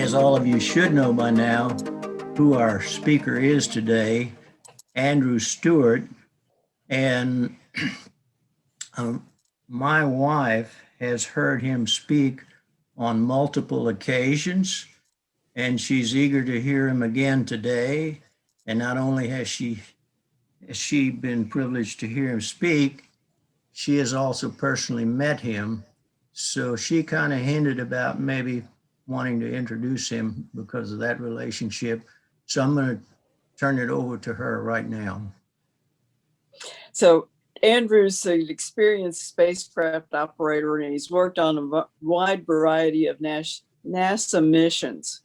As all of you should know by now, who our speaker is today, Andrzej Stewart. And my wife has heard him speak on multiple occasions, and she's eager to hear him again today. And not only has she been privileged to hear him speak, she has also personally met him. So she kind of hinted about maybe wanting to introduce him because of that relationship. So I'm going to turn it over to her right now. So Andrew's an experienced spacecraft operator, and he's worked on a wide variety of NASA missions.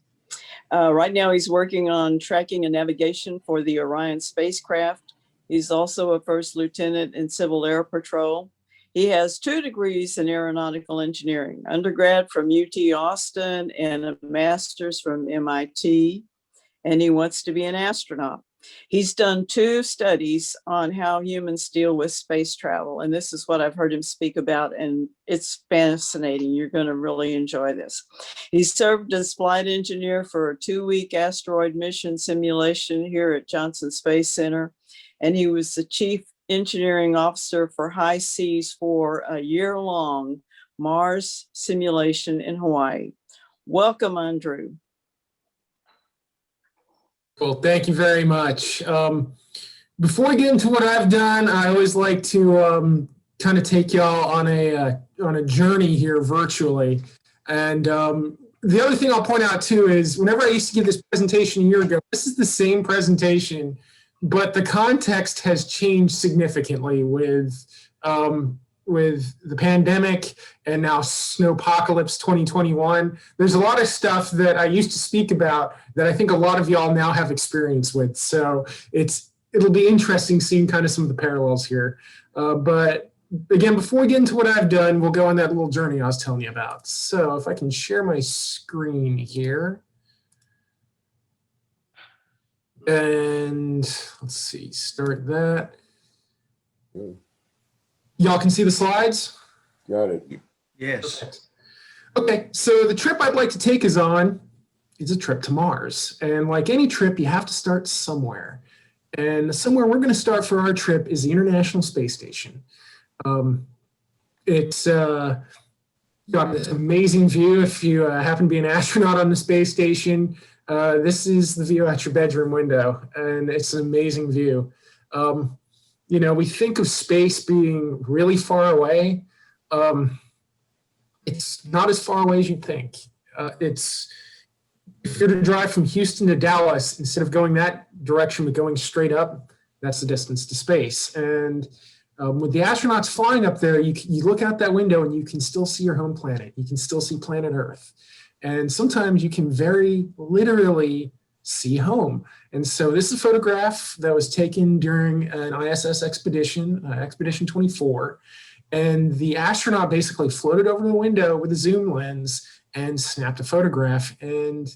Right now, he's working on tracking and navigation for the Orion spacecraft. He's also a first lieutenant in Civil Air Patrol. He has 2 degrees in aeronautical engineering, undergrad from UT Austin and a master's from MIT, and he wants to be an astronaut. He's done 2 studies on how humans deal with space travel, and this is what I've heard him speak about, and it's fascinating. You're going to really enjoy this. He served as flight engineer for a 2-week asteroid mission simulation here at Johnson Space Center, and he was the chief engineering officer for high seas for a year-long Mars simulation in Hawaii. Welcome, Andrew. Well, thank you very much. Before we get into what I've done, I always like to kind of take y'all on a journey here virtually. And the other thing I'll point out too is whenever I used to give this presentation a year ago, this is the same presentation, but the context has changed significantly with the pandemic and now Snowpocalypse 2021. There's a lot of stuff that I used to speak about that I think a lot of y'all now have experience with. So it'll be interesting seeing kind of some of the parallels here. But again, before we get into what I've done, we'll go on that little journey I was telling you about. So if I can share my screen here. And let's see, start that. Y'all can see the slides? Got it. Yes. Perfect. Okay, so the trip I'd like to take is a trip to Mars. And like any trip, you have to start somewhere. And somewhere we're going to start for our trip is the International Space Station. It's got this amazing view. If you happen to be an astronaut on the space station, this is the view out your bedroom window, and it's an amazing view. You know, we think of space being really far away. It's not as far away as you'd think. If you're to drive from Houston to Dallas, instead of going that direction but going straight up, that's the distance to space. And with the astronauts flying up there, you look out that window and you can still see your home planet. You can still see planet Earth. And sometimes you can very literally see home. And so this is a photograph that was taken during an ISS expedition, Expedition 24. And the astronaut basically floated over the window with a zoom lens and snapped a photograph. And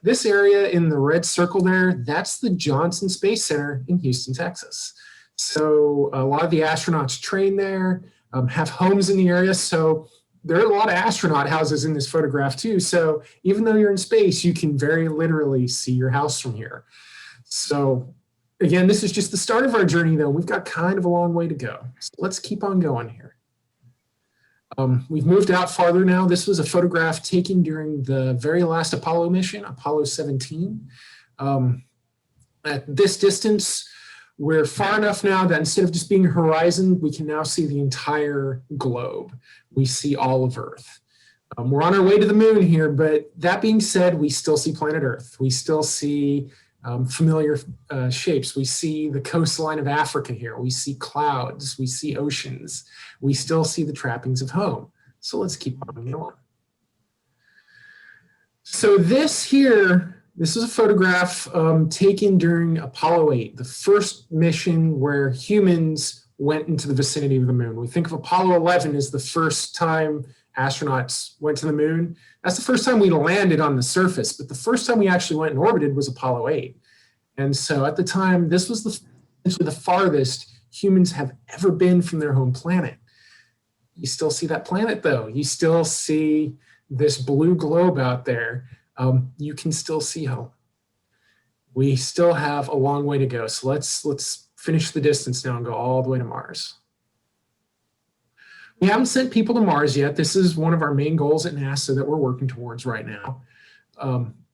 this area in the red circle there, that's the Johnson Space Center in Houston, Texas. So a lot of the astronauts train there, have homes in the area. So there are a lot of astronaut houses in this photograph too. So even though you're in space, you can very literally see your house from here. So again, this is just the start of our journey though. We've got kind of a long way to go. So let's keep on going here. We've moved out farther now. This was a photograph taken during the very last Apollo mission, Apollo 17. At this distance, we're far enough now that instead of just being a horizon, we can now see the entire globe. We see all of Earth. We're on our way to the moon here, but that being said, we still see planet Earth. We still see familiar shapes. We see the coastline of Africa here. We see clouds. We see oceans. We still see the trappings of home. So let's keep on going. So this here, this is a photograph taken during Apollo 8, the first mission where humans went into the vicinity of the moon. We think of Apollo 11 as the first time astronauts went to the moon. That's the first time we landed on the surface, but the first time we actually went and orbited was Apollo 8. And so at the time, this was essentially the farthest humans have ever been from their home planet. You still see that planet though. You still see this blue globe out there. you can still see home. We still have a long way to go. So let's finish the distance now and go all the way to Mars. We haven't sent people to Mars yet. This is one of our main goals at NASA that we're working towards right now.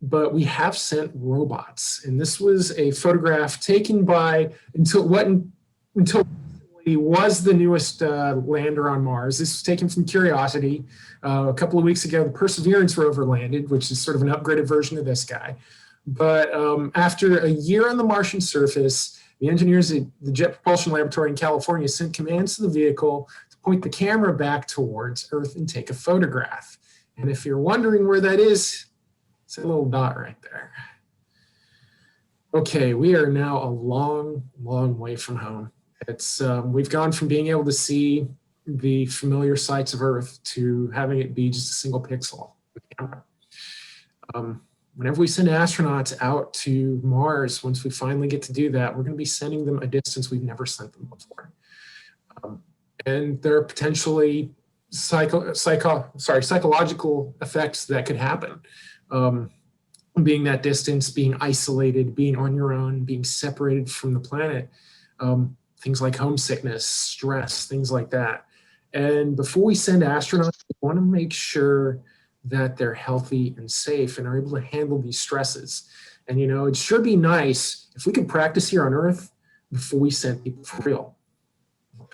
But we have sent robots. And this was a photograph taken by, until recently was the newest lander on Mars. This was taken from Curiosity. A couple of weeks ago, the Perseverance rover landed, which is sort of an upgraded version of this guy. But after a year on the Martian surface, the engineers at the Jet Propulsion Laboratory in California sent commands to the vehicle to point the camera back towards Earth and take a photograph. And if you're wondering where that is, it's a little dot right there. Okay, we are now a long, long way from home. It's we've gone from being able to see the familiar sights of Earth to having it be just a single pixel with the camera. Whenever we send astronauts out to Mars, once we finally get to do that, we're going to be sending them a distance we've never sent them before. And there are potentially psychological effects that could happen. Being that distance, being isolated, being on your own, being separated from the planet, things like homesickness, stress, things like that. And before we send astronauts, we want to make sure that they're healthy and safe and are able to handle these stresses. And, you know, it should be nice if we could practice here on Earth before we send people for real.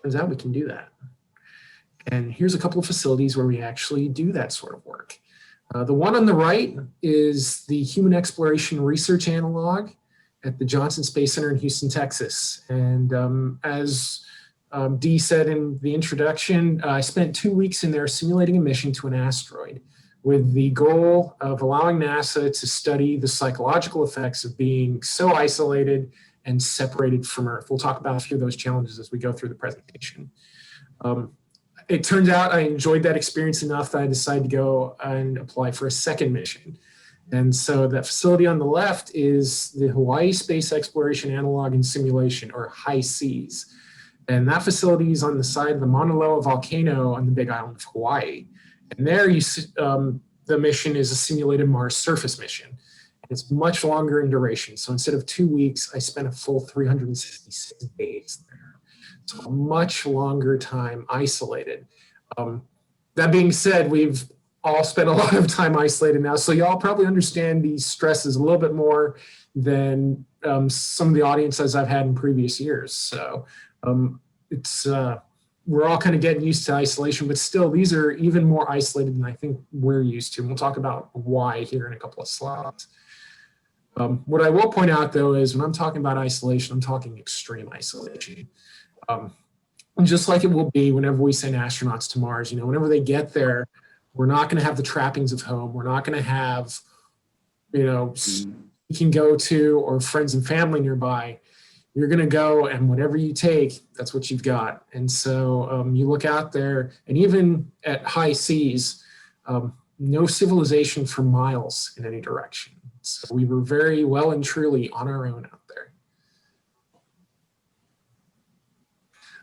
Turns out we can do that. And here's a couple of facilities where we actually do that sort of work. The one on the right is the Human Exploration Research Analog at the Johnson Space Center in Houston, Texas. And as Dee said in the introduction, I spent 2 weeks in there simulating a mission to an asteroid with the goal of allowing NASA to study the psychological effects of being so isolated and separated from Earth. We'll talk about a few of those challenges as we go through the presentation. It turns out I enjoyed that experience enough that I decided to go and apply for a second mission. And so that facility on the left is the Hawaii Space Exploration Analog and Simulation, or HI-SEAS. And that facility is on the side of the Mauna Loa volcano on the Big Island of Hawaii. And there the mission is a simulated Mars surface mission. And it's much longer in duration. So instead of 2 weeks, I spent a full 366 days there. So a much longer time isolated. That being said, we've all spent a lot of time isolated now. So y'all probably understand these stresses a little bit more than some of the audiences I've had in previous years. So we're all kind of getting used to isolation, but still these are even more isolated than I think we're used to. And we'll talk about why here in a couple of slides. What I will point out though is when I'm talking about isolation, I'm talking extreme isolation. Just like it will be whenever we send astronauts to Mars, you know, whenever they get there, we're not going to have the trappings of home. We're not going to have, you know, you can go to or friends and family nearby. You're going to go and whatever you take, that's what you've got. And so you look out there and even at high seas, no civilization for miles in any direction. So we were very well and truly on our own out there.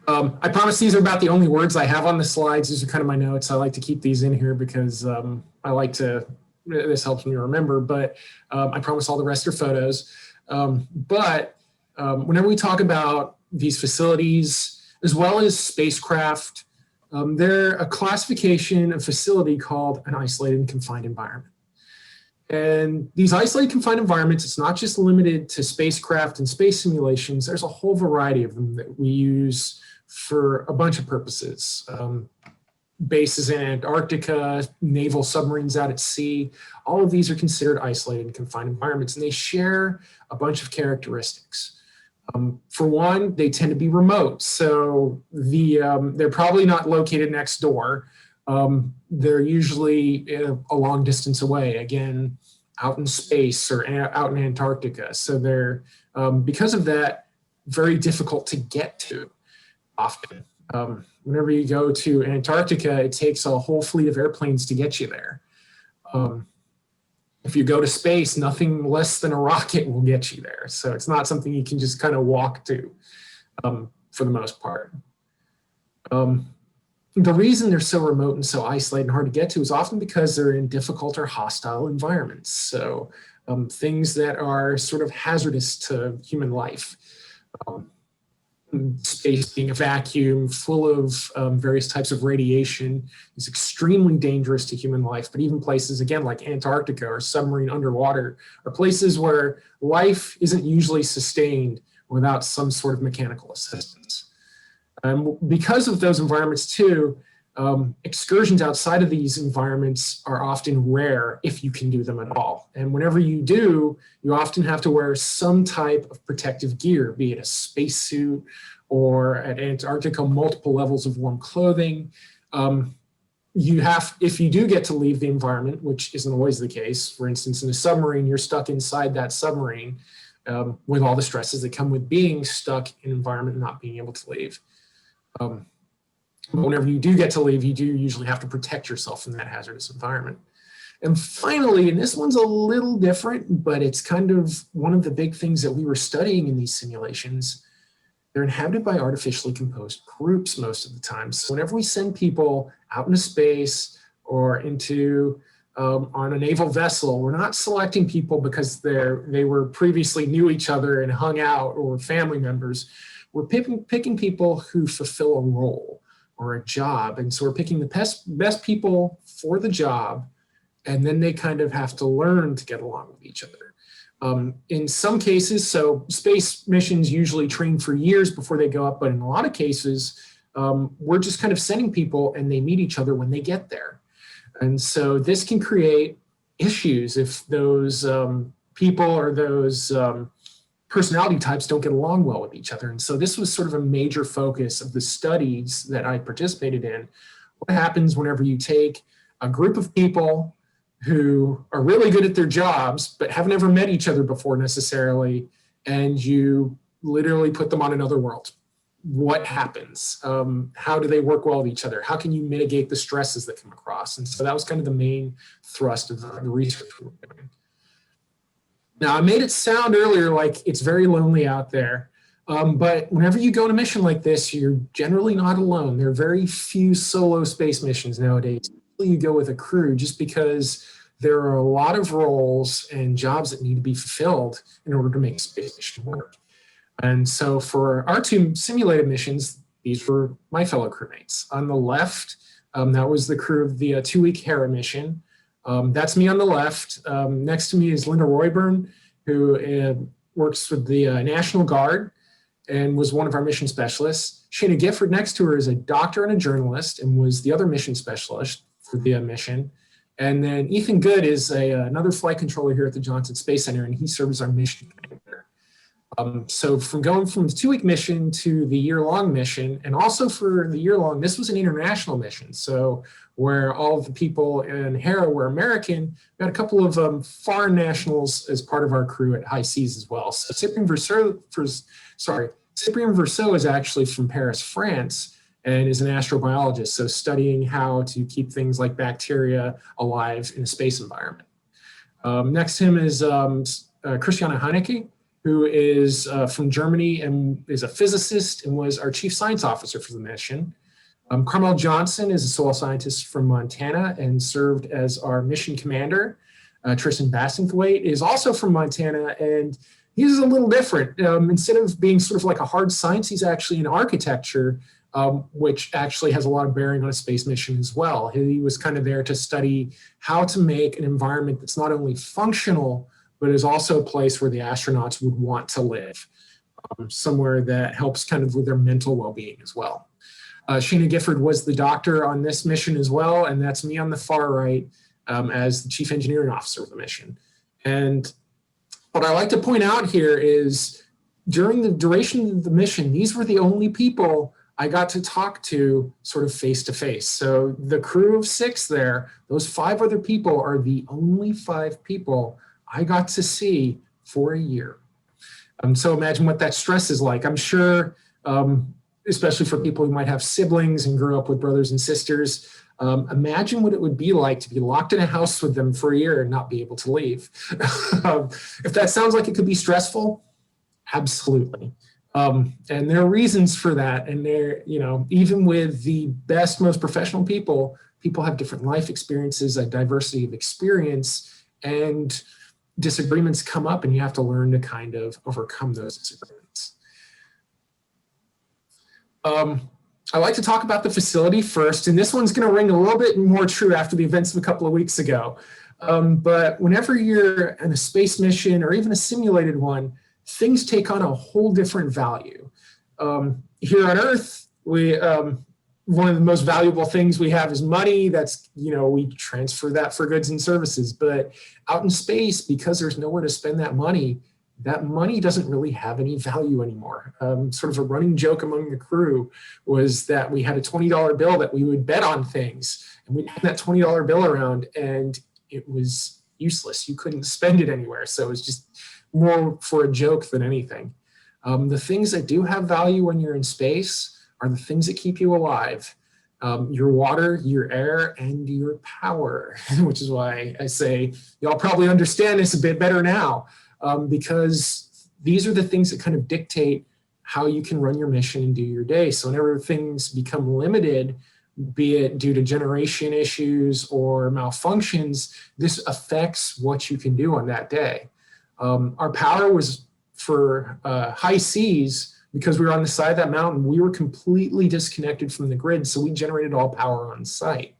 I promise these are about the only words I have on the slides. These are kind of my notes. I like to keep these in here because I like to, this helps me remember, but I promise all the rest are photos. Whenever we talk about these facilities, as well as spacecraft, they're a classification of facility called an isolated and confined environment. And these isolated confined environments, it's not just limited to spacecraft and space simulations. There's a whole variety of them that we use for a bunch of purposes. Bases in Antarctica, naval submarines out at sea, all of these are considered isolated and confined environments, and they share a bunch of characteristics. For one, they tend to be remote, so they're probably not located next door. They're usually a long distance away, again, out in space or out in Antarctica. So they're, because of that, very difficult to get to often. Whenever you go to Antarctica, it takes a whole fleet of airplanes to get you there. If you go to space, nothing less than a rocket will get you there. So it's not something you can just kind of walk to for the most part. the reason they're so remote and so isolated and hard to get to is often because they're in difficult or hostile environments. So things that are sort of hazardous to human life. Space being a vacuum full of various types of radiation is extremely dangerous to human life. But even places, again, like Antarctica or submarine underwater are places where life isn't usually sustained without some sort of mechanical assistance. Because of those environments too, excursions outside of these environments are often rare if you can do them at all. And whenever you do, you often have to wear some type of protective gear, be it a spacesuit or at Antarctica, multiple levels of warm clothing. If you do get to leave the environment, which isn't always the case, for instance, in a submarine, you're stuck inside that submarine with all the stresses that come with being stuck in an environment and not being able to leave. But whenever you do get to leave, you do usually have to protect yourself from that hazardous environment. And finally, and this one's a little different, but it's kind of one of the big things that we were studying in these simulations. They're inhabited by artificially composed groups most of the time. So whenever we send people out into space or into on a naval vessel, we're not selecting people because they were previously knew each other and hung out or family members. We're picking people who fulfill a role or a job. And so we're picking the best people for the job, and then they kind of have to learn to get along with each other. In some cases, so space missions usually train for years before they go up, but in a lot of cases, we're just kind of sending people and they meet each other when they get there. And so this can create issues if those people or those personality types don't get along well with each other. And so this was sort of a major focus of the studies that I participated in. What happens whenever you take a group of people who are really good at their jobs, but haven't ever met each other before necessarily, and you literally put them on another world? What happens? How do they work well with each other? How can you mitigate the stresses that come across? And so that was kind of the main thrust of the research we were doing. Now, I made it sound earlier like it's very lonely out there, but whenever you go on a mission like this, you're generally not alone. There are very few solo space missions nowadays. You go with a crew just because there are a lot of roles and jobs that need to be fulfilled in order to make a space mission work. And so for our two simulated missions, these were my fellow crewmates. On the left, that was the crew of the 2-week HERA mission. That's me on the left. Next to me is Linda Royburn, who works with the National Guard and was one of our mission specialists. Shana Gifford next to her is a doctor and a journalist and was the other mission specialist for the mission. And then Ethan Good is another flight controller here at the Johnson Space Center, and he serves our mission commander. So going from the 2-week mission to the year-long mission, and also for the year-long, this was an international mission. So where all of the people in HERA were American, we had a couple of foreign nationals as part of our crew at high seas as well. So Cyprien Verseau is actually from Paris, France, and is an astrobiologist, so studying how to keep things like bacteria alive in a space environment. Next to him is Christiane Heinecke, who is from Germany and is a physicist and was our chief science officer for the mission. Carmel Johnson is a soil scientist from Montana and served as our mission commander. Tristan Bassingthwaite is also from Montana, and he's a little different. Instead of being sort of like a hard science, he's actually in architecture, which actually has a lot of bearing on a space mission as well. He was kind of there to study how to make an environment that's not only functional, but is also a place where the astronauts would want to live, somewhere that helps kind of with their mental well-being as well. Shana Gifford was the doctor on this mission as well, and that's me on the far right as the chief engineering officer of the mission. And what I like to point out here is during the duration of the mission, these were the only people I got to talk to sort of face to face. So the crew of 6 there, those 5 other people are the only 5 people I got to see for a year. So imagine what that stress is like. I'm sure, especially for people who might have siblings and grew up with brothers and sisters, imagine what it would be like to be locked in a house with them for a year and not be able to leave. If that sounds like it could be stressful, absolutely. And there are reasons for that. And there, you know, even with the best, most professional people, people have different life experiences, a diversity of experience, and disagreements come up, and you have to learn to kind of overcome those disagreements. I like to talk about the facility first, and this one's going to ring a little bit more true after the events of a couple of weeks ago. But whenever you're in a space mission or even a simulated one, things take on a whole different value. Here on Earth, one of the most valuable things we have is money. That's, you know, we transfer that for goods and services. But out in space, because there's nowhere to spend that money doesn't really have any value anymore. Sort of a running joke among the crew was that we had a $20 bill that we would bet on things, and we'd hand that $20 bill around, and it was useless. You couldn't spend it anywhere. So it was just more for a joke than anything. The things that do have value when you're in space are the things that keep you alive. Your water, your air, and your power, which is why I say y'all probably understand this a bit better now, because these are the things that kind of dictate how you can run your mission and do your day. So whenever things become limited, be it due to generation issues or malfunctions, this affects what you can do on that day. Our power was for high seas. Because we were on the side of that mountain, we were completely disconnected from the grid, so we generated all power on site.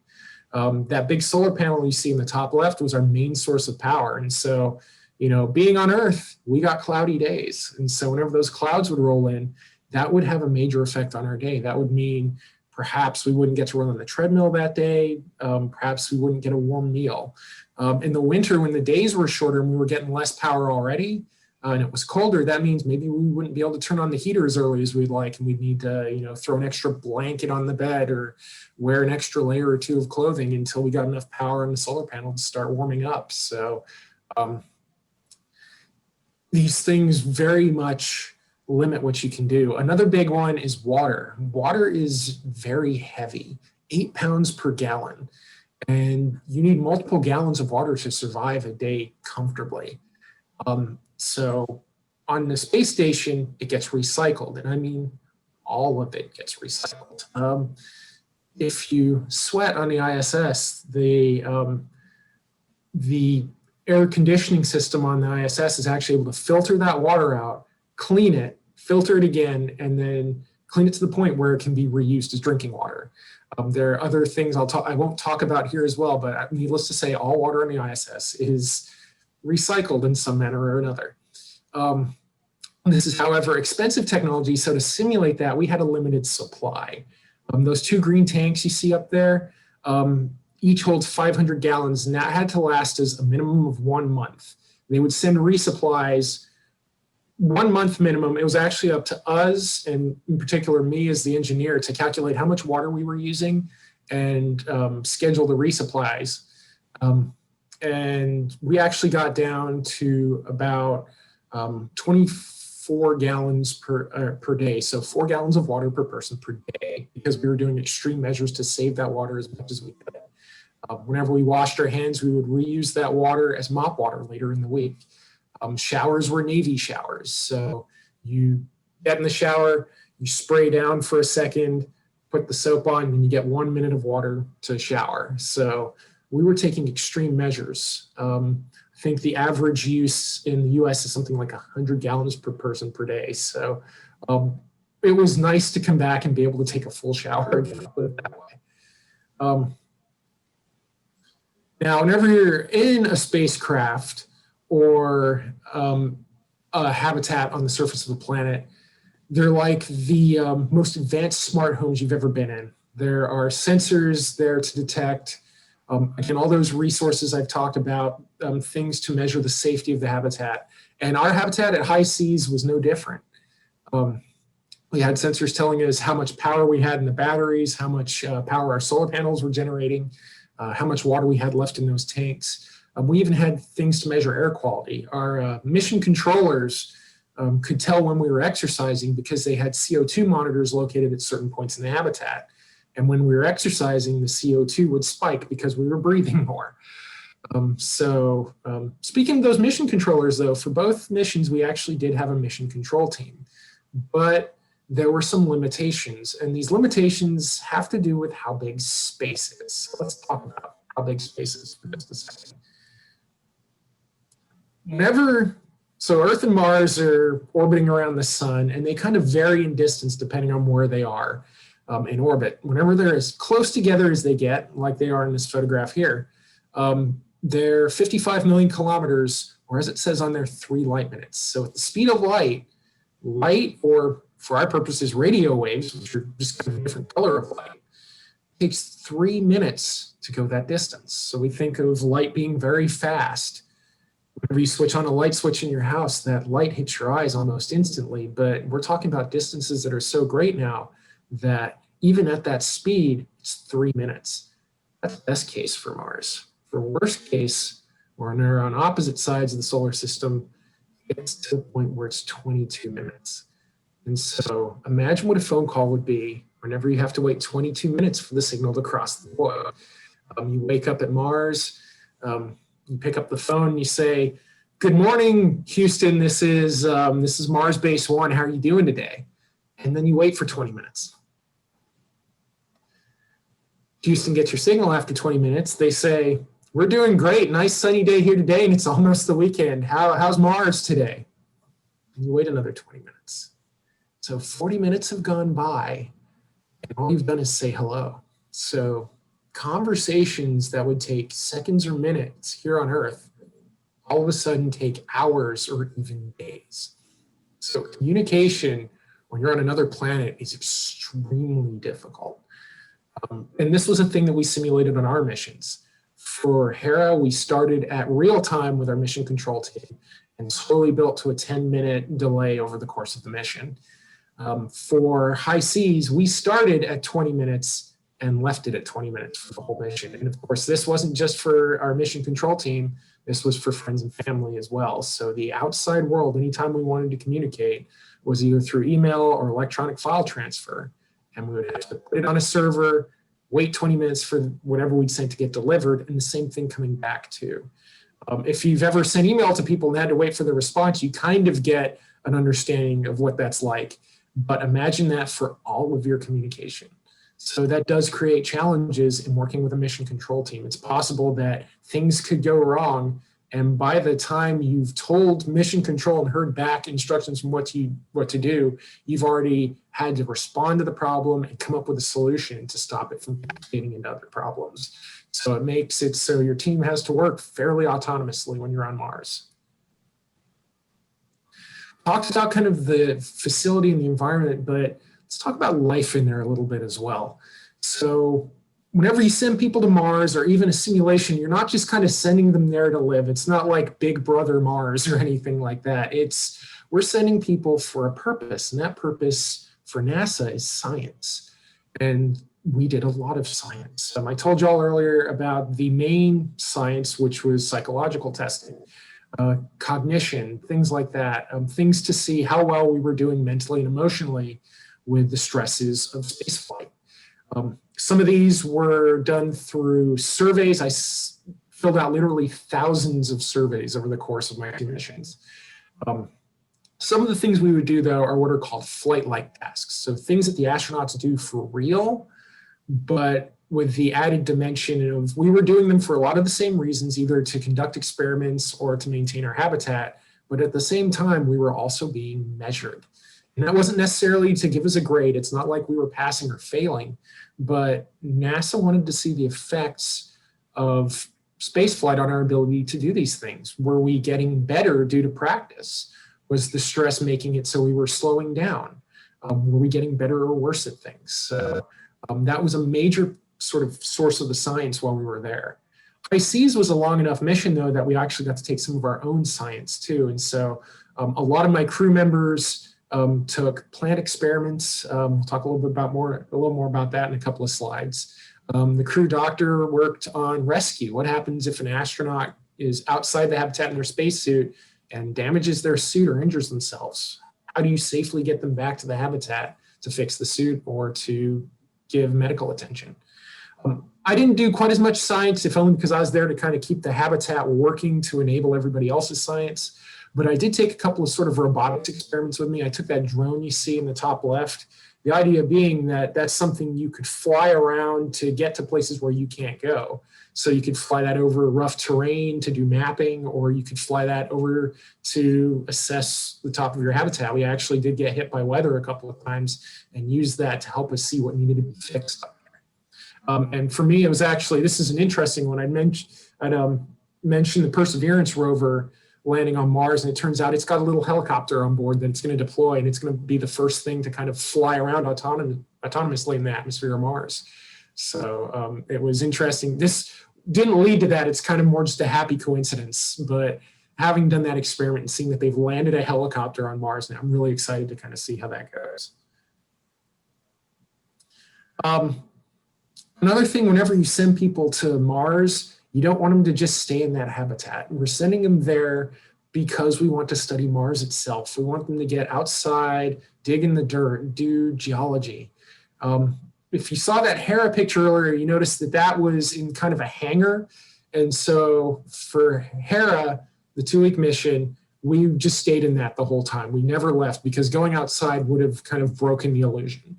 That big solar panel you see in the top left was our main source of power. And so, you know, being on Earth, we got cloudy days. And so whenever those clouds would roll in, that would have a major effect on our day. That would mean perhaps we wouldn't get to run on the treadmill that day. Perhaps we wouldn't get a warm meal. In the winter, when the days were shorter and we were getting less power already, and it was colder, that means maybe we wouldn't be able to turn on the heater as early as we'd like, and we'd need to, you know, throw an extra blanket on the bed or wear an extra layer or two of clothing until we got enough power on the solar panel to start warming up. So these things very much limit what you can do. Another big one is water. Water is very heavy, 8 pounds per gallon, and you need multiple gallons of water to survive a day comfortably. So on the space station, it gets recycled, and I mean all of it gets recycled. If you sweat on the ISS, the air conditioning system on the ISS is actually able to filter that water out, clean it, filter it again, and then clean it to the point where it can be reused as drinking water. There are other things I won't talk about here as well, but needless to say, all water on the ISS is recycled in some manner or another. This is, however, expensive technology, so to simulate that, we had a limited supply. Those 2 green tanks you see up there, each holds 500 gallons, and that had to last us a minimum of 1 month. They would send resupplies 1 month minimum. It was actually up to us, and in particular me as the engineer, to calculate how much water we were using and schedule the resupplies. And we actually got down to about 24 gallons per day. So 4 gallons of water per person per day, because we were doing extreme measures to save that water as much as we could. Whenever we washed our hands, we would reuse that water as mop water later in the week. Showers were Navy showers. So you get in the shower, you spray down for a second, put the soap on, and you get 1 minute of water to shower. So we were taking extreme measures. I think the average use in the US is something like 100 gallons per person per day. So it was nice to come back and be able to take a full shower again, put it that way. Now, whenever you're in a spacecraft or a habitat on the surface of the planet, they're like the most advanced smart homes you've ever been in. There are sensors there to detect, again, all those resources I've talked about, things to measure the safety of the habitat. And our habitat at high seas was no different. We had sensors telling us how much power we had in the batteries, how much power our solar panels were generating, how much water we had left in those tanks. We even had things to measure air quality. Our mission controllers could tell when we were exercising because they had CO2 monitors located at certain points in the habitat. And when we were exercising, the CO2 would spike because we were breathing more. Speaking of those mission controllers, though, for both missions, we actually did have a mission control team. but there were some limitations, and these limitations have to do with how big space is. So let's talk about how big space is for just a second. So Earth and Mars are orbiting around the sun, and they kind of vary in distance depending on where they are in orbit. Whenever they're as close together as they get, like they are in this photograph here, they're 55 million kilometers, or as it says on there, 3 light minutes. So at the speed of light, or for our purposes, radio waves, which are just kind of a different color of light, takes 3 minutes to go that distance. So we think of light being very fast. Whenever you switch on a light switch in your house, that light hits your eyes almost instantly. But we're talking about distances that are so great now that even at that speed, it's 3 minutes. That's the best case for Mars. For worst case, when they're on opposite sides of the solar system, it's to the point where it's 22 minutes. And so imagine what a phone call would be whenever you have to wait 22 minutes for the signal to cross the globe. You wake up at Mars, you pick up the phone and you say, "Good morning, Houston. This is Mars Base 1. How are you doing today?" And then you wait for 20 minutes. Houston gets your signal after 20 minutes. They say, "We're doing great. Nice sunny day here today, and it's almost the weekend. How's Mars today?" And you wait another 20 minutes. So 40 minutes have gone by, and all you've done is say hello. So conversations that would take seconds or minutes here on Earth all of a sudden take hours or even days. So communication when you're on another planet is extremely difficult. And this was a thing that we simulated on our missions. For HERA, we started at real time with our mission control team and slowly built to a 10-minute delay over the course of the mission. For high seas, we started at 20 minutes and left it at 20 minutes for the whole mission. And of course, this wasn't just for our mission control team, this was for friends and family as well. So the outside world, anytime we wanted to communicate, was either through email or electronic file transfer. And we would have to put it on a server, wait 20 minutes for whatever we'd sent to get delivered, and the same thing coming back too. If you've ever sent email to people and had to wait for the response, you kind of get an understanding of what that's like. But imagine that for all of your communication. So that does create challenges in working with a mission control team. It's possible that things could go wrong, and by the time you've told mission control and heard back instructions from what to do, you've already had to respond to the problem and come up with a solution to stop it from getting into other problems. So it makes it so your team has to work fairly autonomously when you're on Mars. Talked about kind of the facility and the environment, but let's talk about life in there a little bit as well. So whenever you send people to Mars or even a simulation, you're not just kind of sending them there to live. It's not like Big Brother Mars or anything like that. We're sending people for a purpose, and that purpose for NASA is science. And we did a lot of science. I told you all earlier about the main science, which was psychological testing, cognition, things like that, things to see how well we were doing mentally and emotionally with the stresses of spaceflight. Some of these were done through surveys. I filled out literally thousands of surveys over the course of my missions. Some of the things we would do, though, are what are called flight-like tasks. So things that the astronauts do for real, but with the added dimension of we were doing them for a lot of the same reasons, either to conduct experiments or to maintain our habitat. But at the same time, we were also being measured. And that wasn't necessarily to give us a grade. It's not like we were passing or failing, but NASA wanted to see the effects of spaceflight on our ability to do these things. Were we getting better due to practice? Was the stress making it so we were slowing down? Were we getting better or worse at things? So that was a major sort of source of the science while we were there. High Seas was a long enough mission, though, that we actually got to take some of our own science too. And so a lot of my crew members took plant experiments. We'll talk a little more about that in a couple of slides. The crew doctor worked on rescue. What happens if an astronaut is outside the habitat in their spacesuit and damages their suit or injures themselves? How do you safely get them back to the habitat to fix the suit or to give medical attention? I didn't do quite as much science, if only because I was there to kind of keep the habitat working to enable everybody else's science. But I did take a couple of sort of robotics experiments with me. I took that drone you see in the top left, the idea being that that's something you could fly around to get to places where you can't go. So you could fly that over rough terrain to do mapping, or you could fly that over to assess the top of your habitat. We actually did get hit by weather a couple of times and used that to help us see what needed to be fixed up there. And for me, it was actually, this is an interesting one. I'd mentioned the Perseverance rover landing on Mars, and it turns out it's got a little helicopter on board that it's going to deploy, and it's going to be the first thing to kind of fly around autonomously in the atmosphere of Mars. So it was interesting. This didn't lead to that. It's kind of more just a happy coincidence, but having done that experiment and seeing that they've landed a helicopter on Mars now, I'm really excited to kind of see how that goes. Another thing, whenever you send people to Mars, you don't want them to just stay in that habitat. We're sending them there because we want to study Mars itself. We want them to get outside, dig in the dirt, do geology. If you saw that HERA picture earlier, you noticed that that was in kind of a hangar. And so for HERA, the 2-week mission, we just stayed in that the whole time. We never left because going outside would have kind of broken the illusion.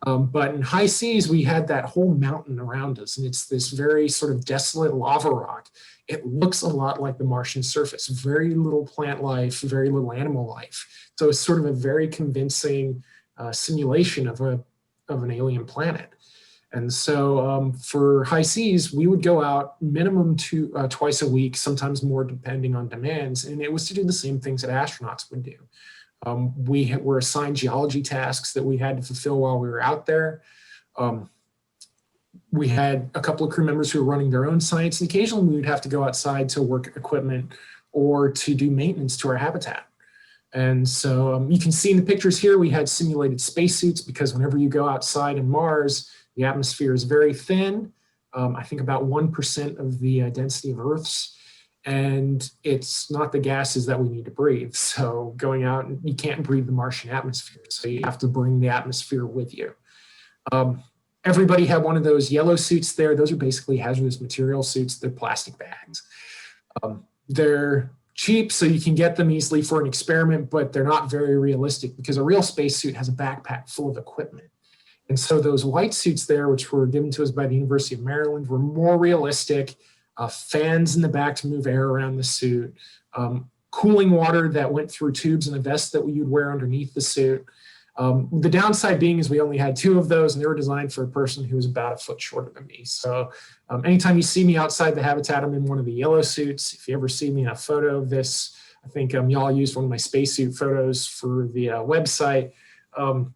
But in high seas, we had that whole mountain around us, and it's this very sort of desolate lava rock. It looks a lot like the Martian surface, very little plant life, very little animal life. So it's sort of a very convincing simulation of an alien planet. And so for high seas, we would go out minimum twice a week, sometimes more depending on demands. And it was to do the same things that astronauts would do. We were assigned geology tasks that we had to fulfill while we were out there. We had a couple of crew members who were running their own sites, and occasionally we would have to go outside to work equipment or to do maintenance to our habitat. And so you can see in the pictures here, we had simulated spacesuits because whenever you go outside in Mars, the atmosphere is very thin. I think about 1% of the density of Earth's. And it's not the gases that we need to breathe. So going out, you can't breathe the Martian atmosphere. So you have to bring the atmosphere with you. Everybody had one of those yellow suits there. Those are basically hazardous material suits. They're plastic bags. They're cheap, so you can get them easily for an experiment, but they're not very realistic because a real spacesuit has a backpack full of equipment. And so those white suits there, which were given to us by the University of Maryland, were more realistic. Fans in the back to move air around the suit, cooling water that went through tubes in a vest that you'd wear underneath the suit. The downside being is we only had 2 of those, and they were designed for a person who was about a foot shorter than me. So anytime you see me outside the habitat, I'm in one of the yellow suits. If you ever see me in a photo of this, I think y'all used one of my spacesuit photos for the website.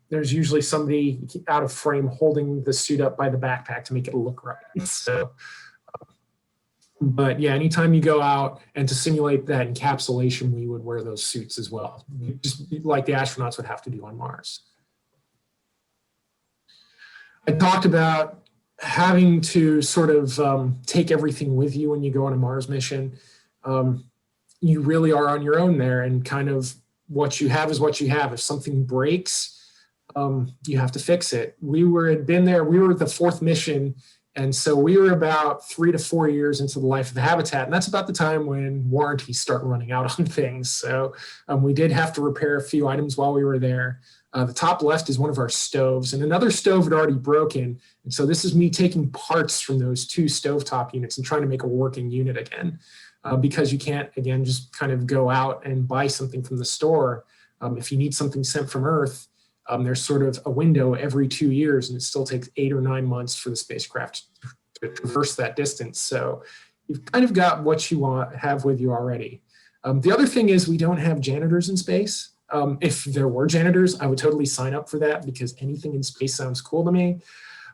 There's usually somebody out of frame holding the suit up by the backpack to make it look right. So, but yeah, anytime you go out and to simulate that encapsulation, we would wear those suits as well, just like the astronauts would have to do on Mars. I talked about having to sort of take everything with you when you go on a Mars mission. You really are on your own there, and kind of what you have is what you have. If something breaks, you have to fix it. We had been there, we were the 4th mission. And so we were about 3 to 4 years into the life of the habitat. And that's about the time when warranties start running out on things. So we did have to repair a few items while we were there. The top left is one of our stoves, and another stove had already broken. And so this is me taking parts from those 2 stovetop units and trying to make a working unit again. Because you can't, again, just kind of go out and buy something from the store. If you need something sent from Earth, there's sort of a window every 2 years, and it still takes 8 or 9 months for the spacecraft to traverse that distance. So you've kind of got what you have with you already. The other thing is we don't have janitors in space. If there were janitors, I would totally sign up for that because anything in space sounds cool to me.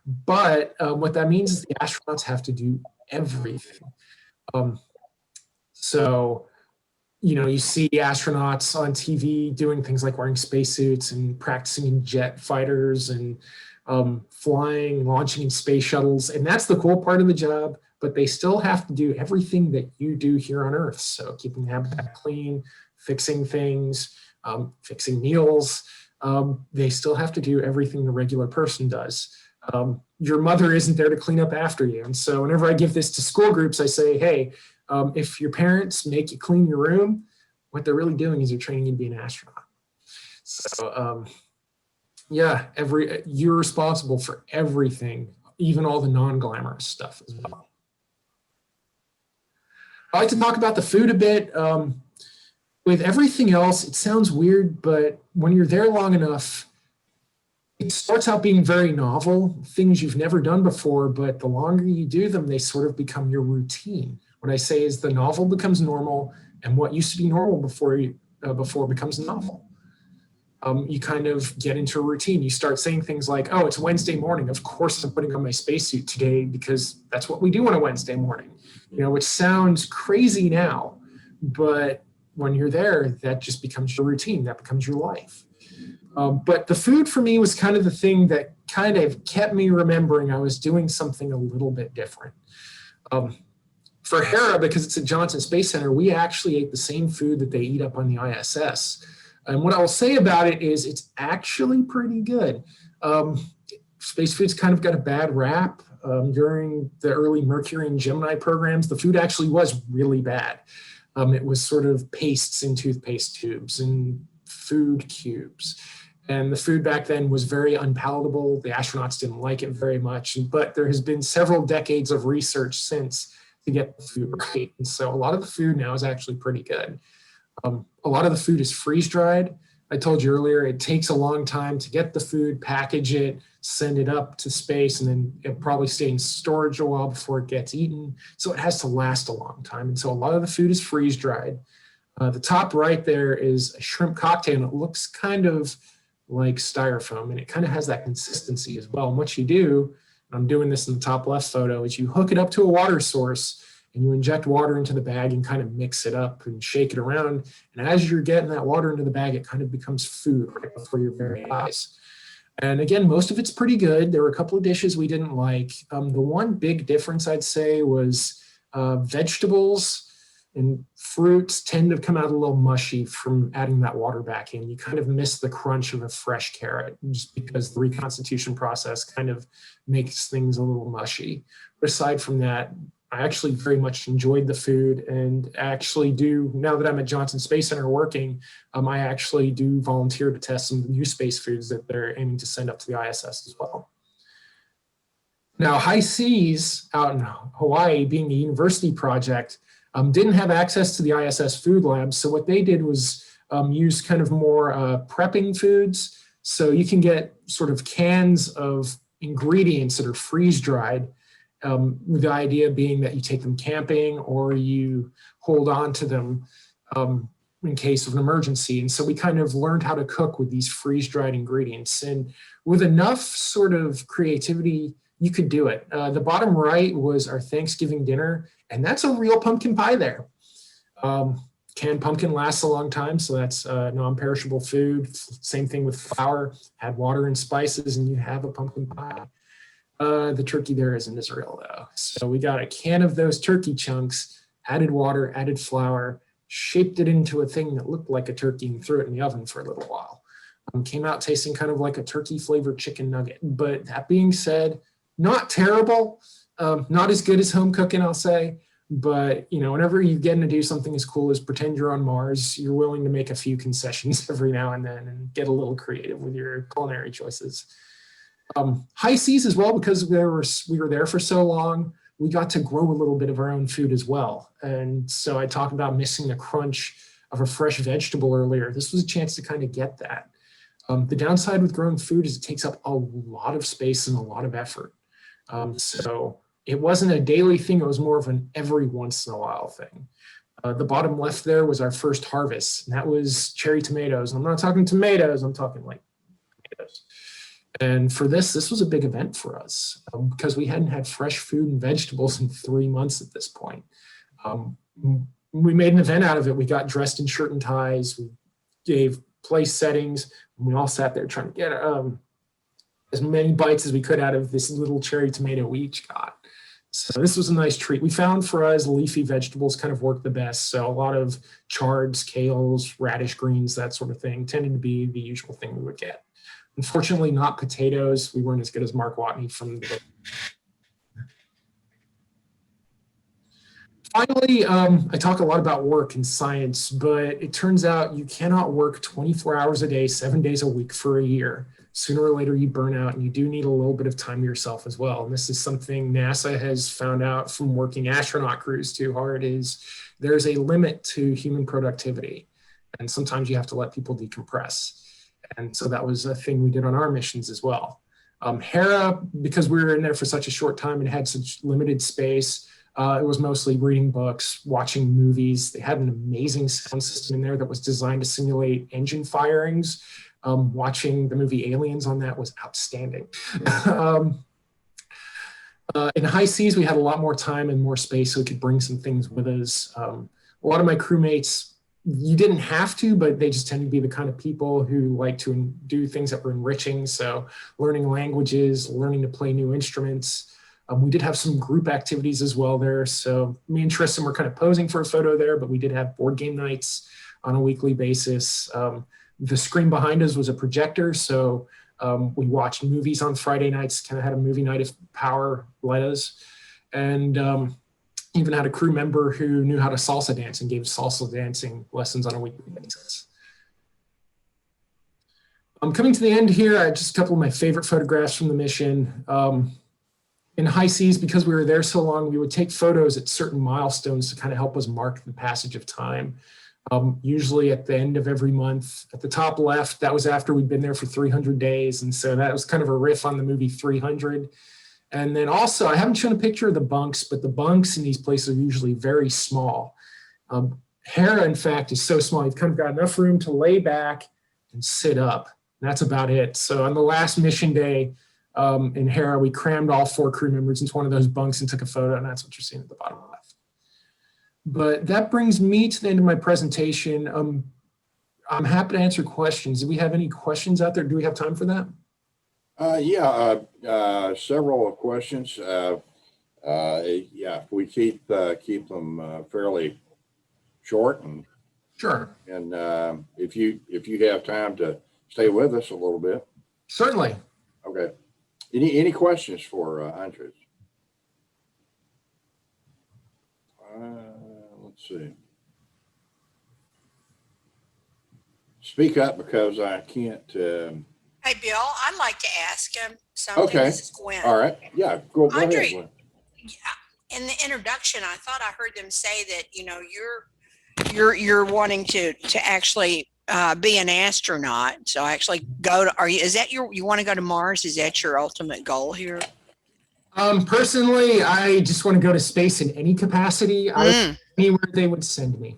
But what that means is the astronauts have to do everything. So, you know, you see astronauts on TV doing things like wearing spacesuits and practicing in jet fighters and flying, launching in space shuttles. And that's the cool part of the job, but they still have to do everything that you do here on Earth. So keeping the habitat clean, fixing things, fixing meals. They still have to do everything the regular person does. Your mother isn't there to clean up after you. And so whenever I give this to school groups, I say, hey, if your parents make you clean your room, what they're really doing is they're training you to be an astronaut. So yeah, you're responsible for everything, even all the non-glamorous stuff as well. I like to talk about the food a bit. With everything else, it sounds weird, but when you're there long enough, it starts out being very novel, things you've never done before, but the longer you do them, they sort of become your routine. What I say is the novel becomes normal, and what used to be normal before becomes novel. You kind of get into a routine. You start saying things like, oh, it's Wednesday morning. Of course I'm putting on my spacesuit today because that's what we do on a Wednesday morning. You know, which sounds crazy now, but when you're there, that just becomes your routine. That becomes your life. But the food for me was kind of the thing that kind of kept me remembering I was doing something a little bit different. For HERA, because it's at Johnson Space Center, we actually ate the same food that they eat up on the ISS. And what I'll say about it is it's actually pretty good. Space food's kind of got a bad rap. During the early Mercury and Gemini programs, the food actually was really bad. It was sort of pastes in toothpaste tubes and food cubes. And the food back then was very unpalatable. The astronauts didn't like it very much, but there has been several decades of research since to get the food right. And so a lot of the food now is actually pretty good. A lot of the food is freeze dried. I told you earlier, it takes a long time to get the food, package it, send it up to space, and then it'll probably stay in storage a while before it gets eaten. So it has to last a long time. And so a lot of the food is freeze dried. The top right there is a shrimp cocktail, and it looks kind of like styrofoam, and it kind of has that consistency as well. And what you do, and I'm doing this in the top left photo, is you hook it up to a water source and you inject water into the bag and kind of mix it up and shake it around. And as you're getting that water into the bag, it kind of becomes food right before your very eyes. And again, most of it's pretty good. There were a couple of dishes we didn't like. The one big difference I'd say was vegetables and fruits tend to come out a little mushy from adding that water back in. You kind of miss the crunch of a fresh carrot just because the reconstitution process kind of makes things a little mushy. But aside from that, I actually very much enjoyed the food, and actually do, now that I'm at Johnson Space Center working, I actually do volunteer to test some of the new space foods that they're aiming to send up to the ISS as well. Now, High Seas out in Hawaii, being a university project, didn't have access to the ISS food lab. So what they did was use kind of more prepping foods. So you can get sort of cans of ingredients that are freeze dried, with the idea being that you take them camping or you hold on to them in case of an emergency. And so we kind of learned how to cook with these freeze dried ingredients. And with enough sort of creativity, you could do it. The bottom right was our Thanksgiving dinner, and that's a real pumpkin pie there. Canned pumpkin lasts a long time, so that's non-perishable food. Same thing with flour, add water and spices, and you have a pumpkin pie. The turkey there is in Israel, though. So we got a can of those turkey chunks, added water, added flour, shaped it into a thing that looked like a turkey, and threw it in the oven for a little while. Came out tasting kind of like a turkey-flavored chicken nugget. But that being said, not terrible, not as good as home cooking, I'll say. But, you know, whenever you get to do something as cool as pretend you're on Mars, you're willing to make a few concessions every now and then and get a little creative with your culinary choices. High Seas as well, because we were there for so long, we got to grow a little bit of our own food as well. And so I talked about missing the crunch of a fresh vegetable earlier. This was a chance to kind of get that. The downside with growing food is it takes up a lot of space and a lot of effort. So it wasn't a daily thing. It was more of an every once in a while thing. The bottom left there was our first harvest, and that was cherry tomatoes. I'm not talking tomatoes, I'm talking like tomatoes. And for this was a big event for us because we hadn't had fresh food and vegetables in 3 months at this point. We made an event out of it. We got dressed in shirt and ties. We gave place settings. And we all sat there trying to get as many bites as we could out of this little cherry tomato we each got. So this was a nice treat. We found for us leafy vegetables kind of worked the best. So a lot of chards, kales, radish greens, that sort of thing tended to be the usual thing we would get. Unfortunately, not potatoes. We weren't as good as Mark Watney from the book. Finally, I talk a lot about work and science, but it turns out you cannot work 24 hours a day, 7 days a week for a year. Sooner or later, you burn out, and you do need a little bit of time to yourself as well. And this is something NASA has found out from working astronaut crews too hard, is there's a limit to human productivity. And sometimes you have to let people decompress. And so that was a thing we did on our missions as well. HERA, because we were in there for such a short time and had such limited space, it was mostly reading books, watching movies. They had an amazing sound system in there that was designed to simulate engine firings. Watching the movie Aliens on that was outstanding. In high seas, we had a lot more time and more space, so we could bring some things with us. A lot of my crewmates, you didn't have to, but they just tend to be the kind of people who like to do things that were enriching. So learning languages, learning to play new instruments. We did have some group activities as well there. So me and Tristan were kind of posing for a photo there, but we did have board game nights on a weekly basis. The screen behind us was a projector. So we watched movies on Friday nights, kind of had a movie night if power let us. And even had a crew member who knew how to salsa dance and gave salsa dancing lessons on a weekly basis. I'm coming to the end here. Just a couple of my favorite photographs from the mission. In high seas, because we were there so long, we would take photos at certain milestones to kind of help us mark the passage of time. Usually at the end of every month. At the top left, that was after we'd been there for 300 days. And so that was kind of a riff on the movie 300. And then also, I haven't shown a picture of the bunks, but the bunks in these places are usually very small. HERA, in fact, is so small, you've kind of got enough room to lay back and sit up. And that's about it. So on the last mission day in HERA, we crammed all 4 crew members into one of those bunks and took a photo, and that's what you're seeing at the bottom left. But that brings me to the end of my presentation. I'm happy to answer questions. Do we have any questions out there? Do we have time for that? Several questions. If we keep them fairly short, and Sure. And if you have time to stay with us a little bit. Certainly. Okay. Any questions for Andrzej? Let's see. Speak up because I can't. Hey, Bill, I'd like to ask him something. Okay. This is Gwen. All right. Yeah. Go ahead. Andrzej, Gwen. in the introduction, I thought I heard them say that you're wanting to actually be an astronaut. So actually go to. Is that you want to go to Mars? Is that your ultimate goal here? Personally, I just want to go to space in any capacity. Anywhere they would send me.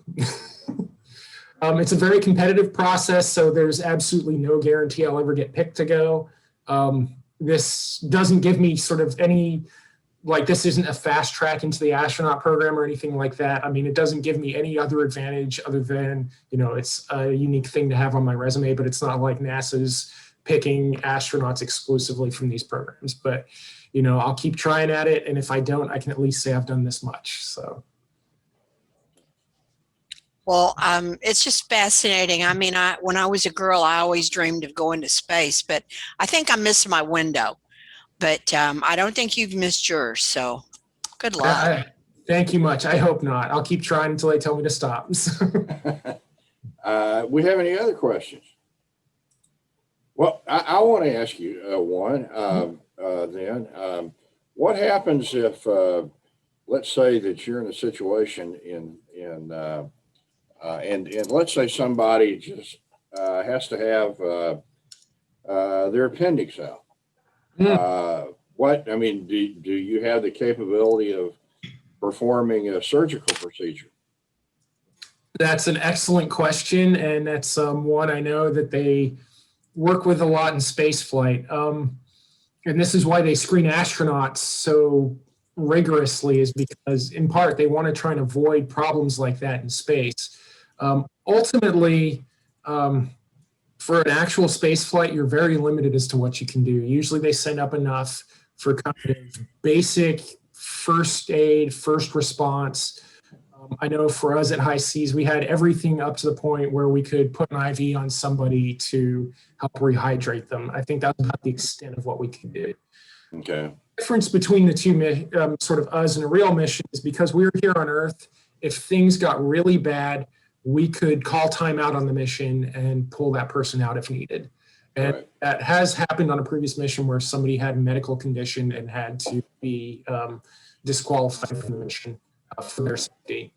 It's a very competitive process, so there's absolutely no guarantee I'll ever get picked to go. This doesn't give me sort of any, like, this isn't a fast track into the astronaut program or anything like that. I mean, it doesn't give me any other advantage other than, it's a unique thing to have on my resume, but it's not like NASA's picking astronauts exclusively from these programs. But, I'll keep trying at it, and if I don't, I can at least say I've done this much, so. Well, it's just fascinating. I mean, when I was a girl, I always dreamed of going to space, but I think I missed my window. But I don't think you've missed yours. So good luck. Thank you much. I hope not. I'll keep trying until they tell me to stop. We have any other questions? Well, I want to ask you one then. What happens if, let's say that you're in a situation and let's say somebody just has to have their appendix out. Do you have the capability of performing a surgical procedure? That's an excellent question, and that's one I know that they work with a lot in space flight. And this is why they screen astronauts so rigorously, is because in part they want to try and avoid problems like that in space. Ultimately, for an actual space flight, you're very limited as to what you can do. Usually they send up enough for kind of basic first aid, first response. I know for us at High Seas, we had everything up to the point where we could put an IV on somebody to help rehydrate them. I think that's about the extent of what we could do. Okay. The difference between the two, sort of us and a real mission, is because we were here on Earth, if things got really bad, we could call time out on the mission and pull that person out if needed. And Right. that has happened on a previous mission where somebody had a medical condition and had to be disqualified from the mission for their safety.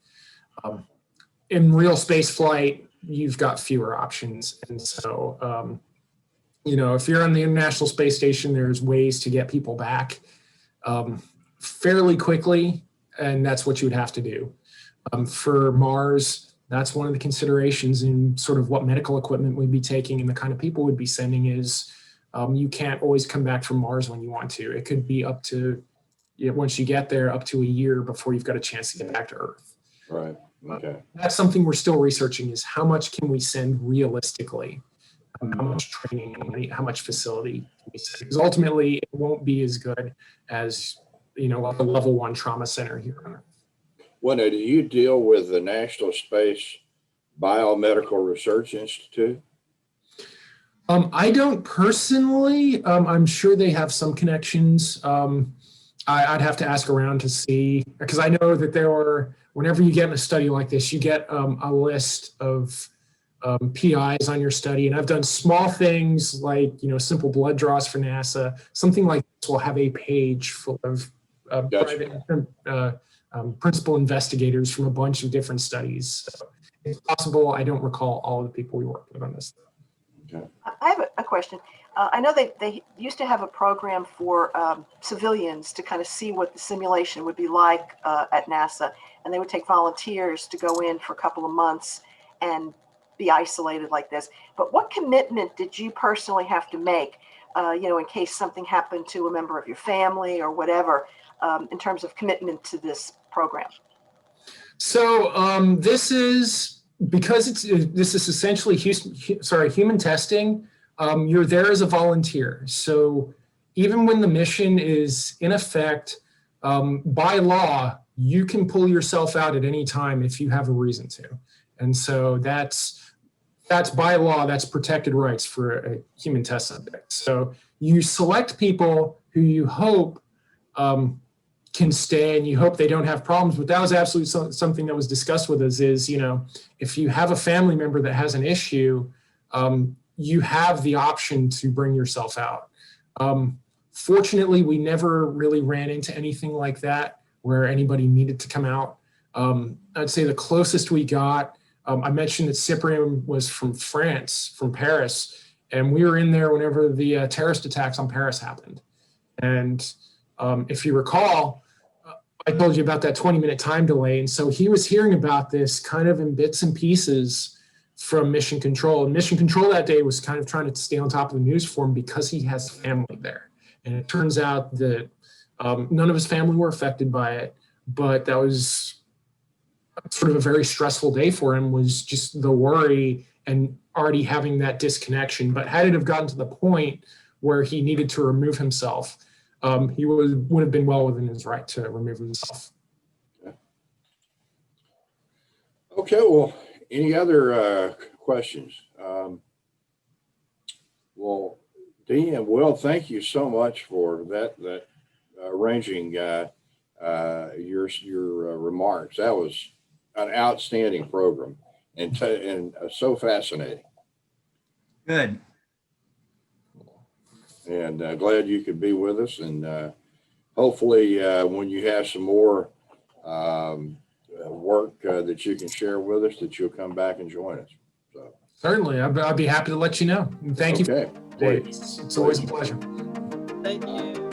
In real space flight, you've got fewer options. And so, you know, if you're on the International Space Station, there's ways to get people back fairly quickly, and that's what you would have to do. For Mars, that's one of the considerations in sort of what medical equipment we'd be taking and the kind of people we'd be sending is you can't always come back from Mars when you want to. It could be up to, once you get there, up to a year before you've got a chance to get back to Earth. Right. Okay. That's something we're still researching, is how much can we send realistically? How much training, how much facility can we send? Because ultimately it won't be as good as, you know, a level 1 trauma center here on Earth. Well, now, do you deal with the National Space Biomedical Research Institute? I don't personally. I'm sure they have some connections. I'd have to ask around to see, because I know that there are, whenever you get in a study like this, you get a list of PIs on your study. And I've done small things like, you know, simple blood draws for NASA. Something like this will have a page full of Gotcha. private principal investigators from a bunch of different studies. So it's possible. I don't recall all of the people we worked with on this. Okay. I have a question. I know they used to have a program for civilians to kind of see what the simulation would be like at NASA, and they would take volunteers to go in for a couple of months and be isolated like this. But what commitment did you personally have to make, you know, in case something happened to a member of your family or whatever, in terms of commitment to this program? So this is, because this is essentially human testing. You're there as a volunteer. So even when the mission is in effect, by law, you can pull yourself out at any time if you have a reason to. And so that's by law, that's protected rights for a human test subject. So you select people who you hope can stay, and you hope they don't have problems. But that was absolutely something that was discussed with us, is, you know, if you have a family member that has an issue, you have the option to bring yourself out. Fortunately, we never really ran into anything like that where anybody needed to come out. I'd say the closest we got, I mentioned that Cyprien was from France, from Paris, and we were in there whenever the terrorist attacks on Paris happened. And if you recall, I told you about that 20-minute time delay. And so he was hearing about this kind of in bits and pieces from Mission Control. And Mission Control that day was kind of trying to stay on top of the news for him because he has family there. And it turns out that none of his family were affected by it, but that was sort of a very stressful day for him, was just the worry and already having that disconnection. But had it have gotten to the point where he needed to remove himself, he would have been well within his right to remove himself. Okay, well, any other questions? Well, Dee and Will, thank you so much for that arranging your remarks. That was an outstanding program and so fascinating. Good. And glad you could be with us. And hopefully when you have some more work that you can share with us, that you'll come back and join us. So Certainly, I'd be happy to let you know. And thank you. Okay, please. It's always a pleasure. Thank you.